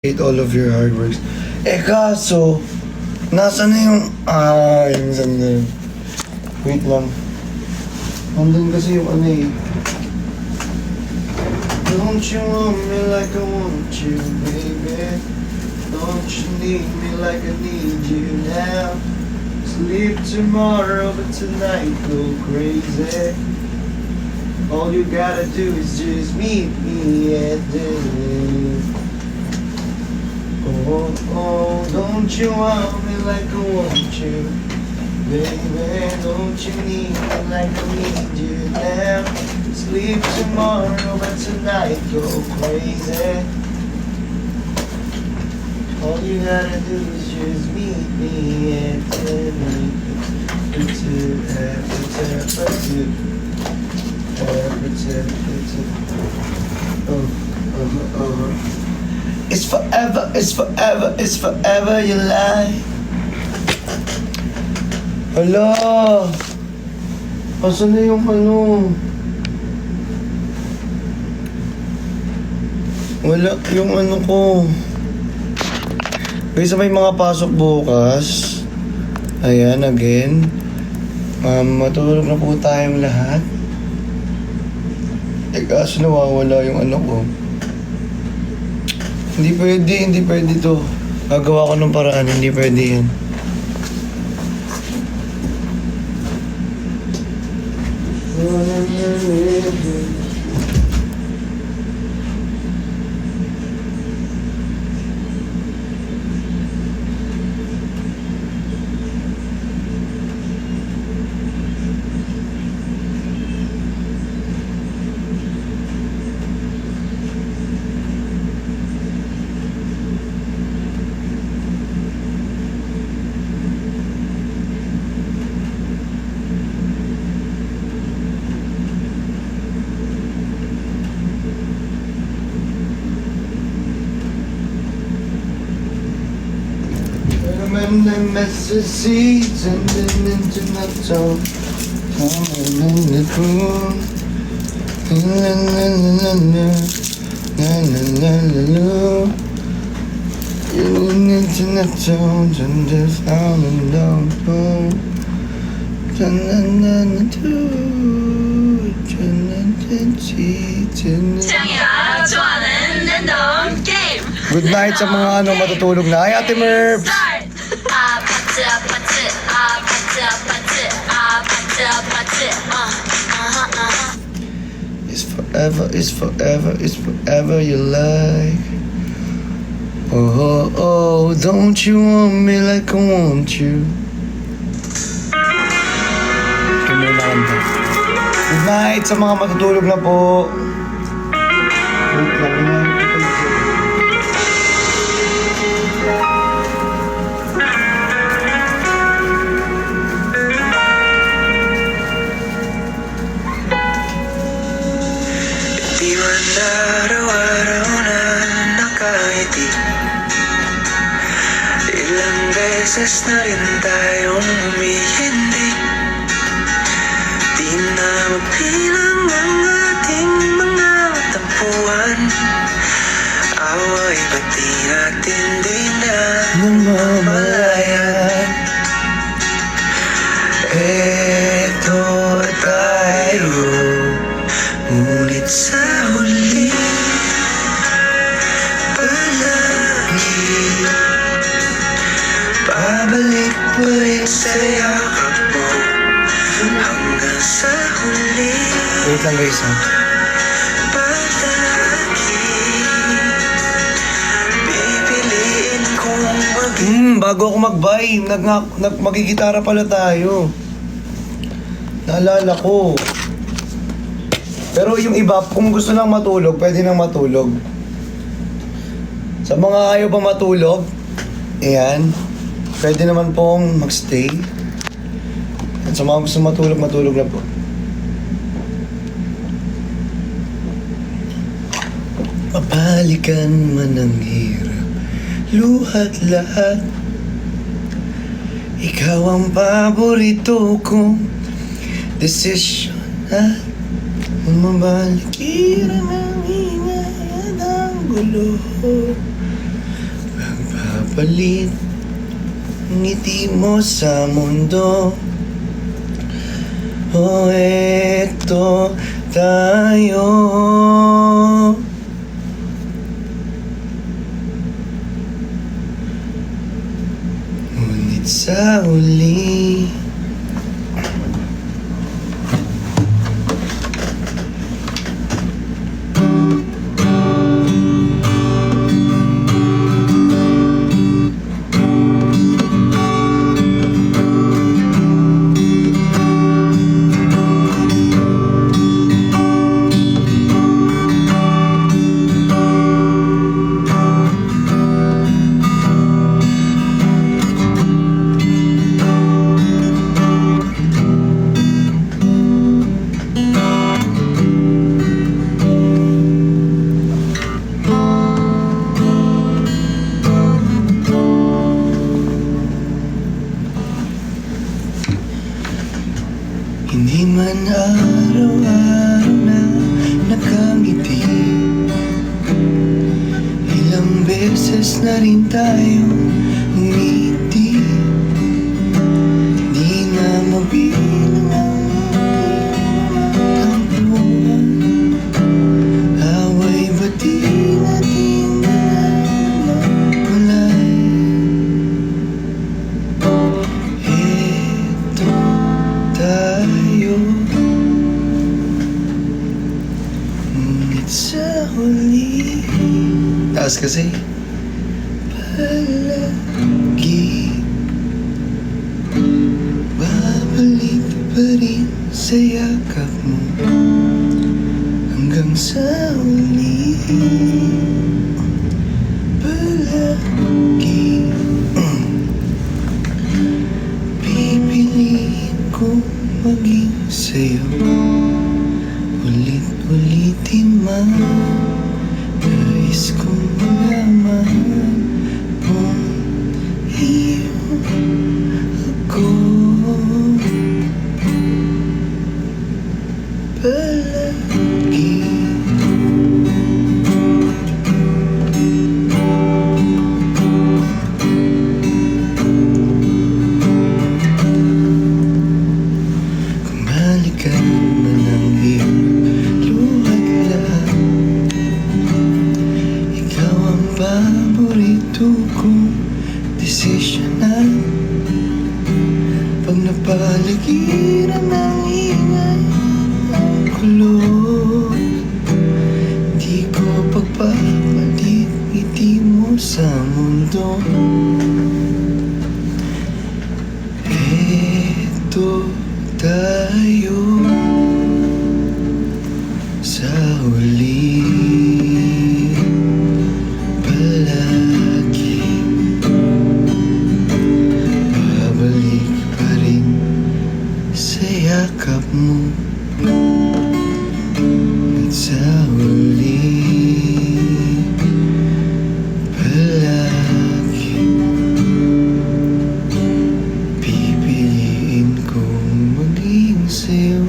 appreciate all of your hard works. Eh kaso, nasa na yung... yung sandali. Wait lang. Nandun kasi yung ano eh. Don't you want me like I want you, baby? Don't you need me like I need you now? Sleep tomorrow, but tonight go crazy. All you gotta do is just meet me at dinner. Oh, oh, don't you want me like I want you? Baby, don't you need me like I need you now? Sleep tomorrow, but tonight go crazy. All you gotta do is just meet me at dinner. It's forever, it's forever, it's forever your life. Hala! Asan na yung ano? Wala yung ano ko. Kasi may mga pasok bukas. Ayan, again. Matulog na po tayong lahat. Eh kaso nawawala yung ano ko. Hindi pwede to. Gagawa ko ng paraan, hindi pwede yan. When the message seeds and then into the tone, coming in the room. La la la la la la la la la. You're into the tone and the sound and down boom. La la la la la. Good night sa mga ano matutulog na. Ay, Ate Merv! It's forever, it's forever, it's forever you like. Oh, oh, oh, don't you want me like I want you? Good night sa mga matutulog na po. Wait lang, araw-araw na nakaiti. Ilang beses na rin tayong humihindi. Di na magbilang ang ating mga tampuhan. Away ba't di natin di na namamalayan? Eto tayo, ngunit sa huli palagi pabalik pa rin sa yakap mo hanggang sa huli. wait lang guys ha. Palagi pipiliin kong Bago ako mag-bye, magigitara pala tayo. Naalala ko. Pero yung iba, kung gusto lang matulog, pwede nang matulog. Sa mga ayaw pa matulog, ayan, pwede naman pong magstay. At sa mga gusto matulog, matulog na po. Mapalikan man ang hirap, luhat lahat. Ikaw ang paborito kong desisyon at mabalikiran ang ingay at ang gulo. mapapalit ngiti mo sa mundo. O eto tayo. Ngunit sa huli hindi man araw-araw na nakangiti, ilang beses na rin tayo umiti. Di na mabilang ang buwan, away ba't di natin nalagulay? Eto tayo, ngunit sa huli. Taas kasi. Palagi babalik pa rin sa yakap mo hanggang sa huli. Palagi pipiliin ko maging sa'yo, ulit-ulitin man. Nais kong malaman kung iyo ako. Palagi kung balikan man ang iyong luhat lahat, ikaw ang paborito kong desisyonan. Pag napaligiran ng ingay ang kulot, di ko pagpapalit ngiti mo sa mundo. Eto tayo sa huli. Palagi babalik pa rin sa yakap mo at sa huli. Palagi pipiliin kong maging sa'yo.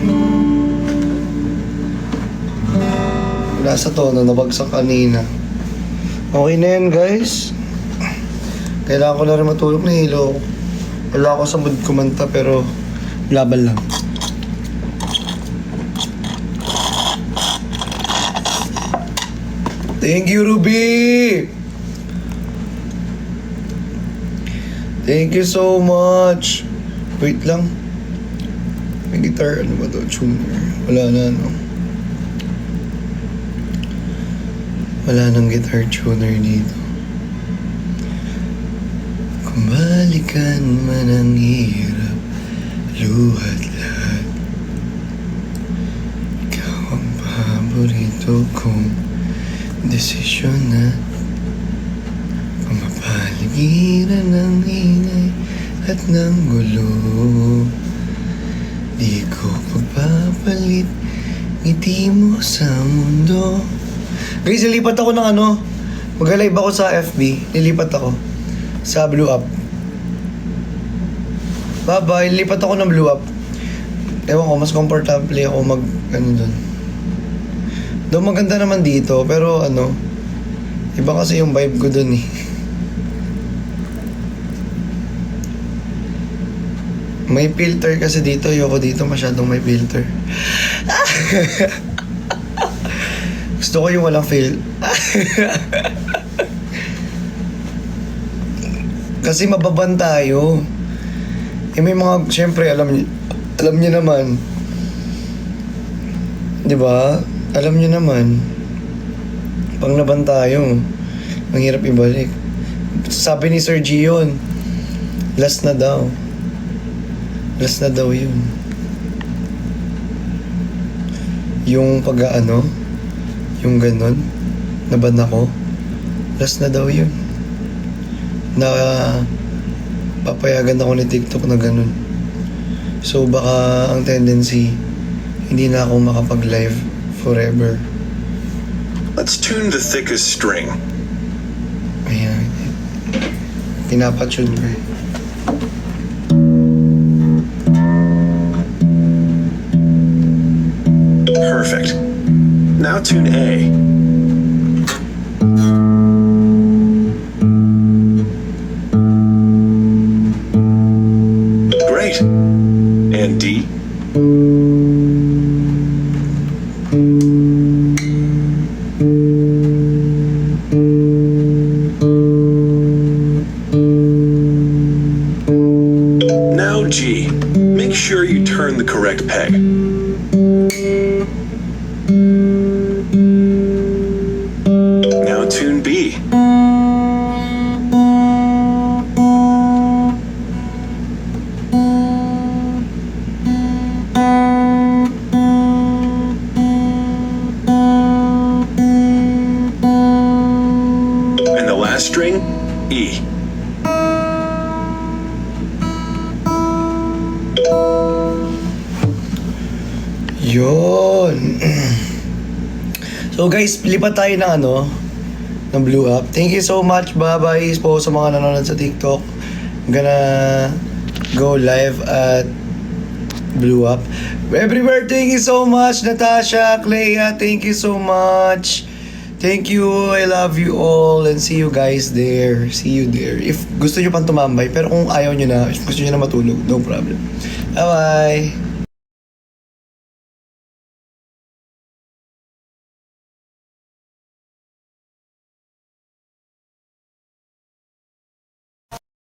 Wala sa tono, nabagsak kanina. Okay na yan, guys. Kailangan ko na rin matulog na hilo. Wala ako sa mood kumanta pero laban lang. Thank you, Ruby! Thank you so much. Wait lang. May guitar, ano ba to? Tuner. Wala na, no? Wala nang guitar tuner dito. Kung balikan man ang hirap, luhat lahat, ikaw ang paborito kong desisyon na kung mapaligiran ng ingay at ng gulo, di ko pagpapalit ngiti mo sa mundo. Guys, lilipat ako ng ano, mag-live ako sa FB, lilipat ako sa Blue Up. Bye-bye, lilipat ako ng Blue Up. Ewan ko, mas comfortable ako mag, ano dun. Doon maganda naman dito, pero ano, iba kasi yung vibe ko dun eh. May filter kasi dito. Ayoko dito masyadong may filter. Gusto ko yung walang Kasi mababan tayo. May mga, syempre, alam niyo naman. Di ba? Alam niyo naman. Pang laban tayo. Ang hirap ibalik. Sabi ni Sir Gion, last na daw. Last na daw yun. Yung pag-ano, yung ganon, naban ako, last na daw yun. Na papayagan ako ni TikTok na ganon. So baka ang tendency, hindi na ako makapag-live forever. Let's tune the thickest string. Ayan. Pinapatune ko eh. Perfect. Now tune A. Great. And D. Now G. Make sure you turn the correct peg. Now tune B. And the last string, E. Yun. So guys, lipat tayo ng ano, ng Blue Up. Thank you so much, bye-bye po sa mga nanonood sa TikTok. I'm gonna go live at Blue Up. Everywhere, thank you so much, Natasha, Clea, thank you so much. Thank you, I love you all, and see you guys there. See you there. If gusto nyo pang tumambay, pero kung ayaw nyo na, if gusto nyo na matulog, no problem. Bye-bye.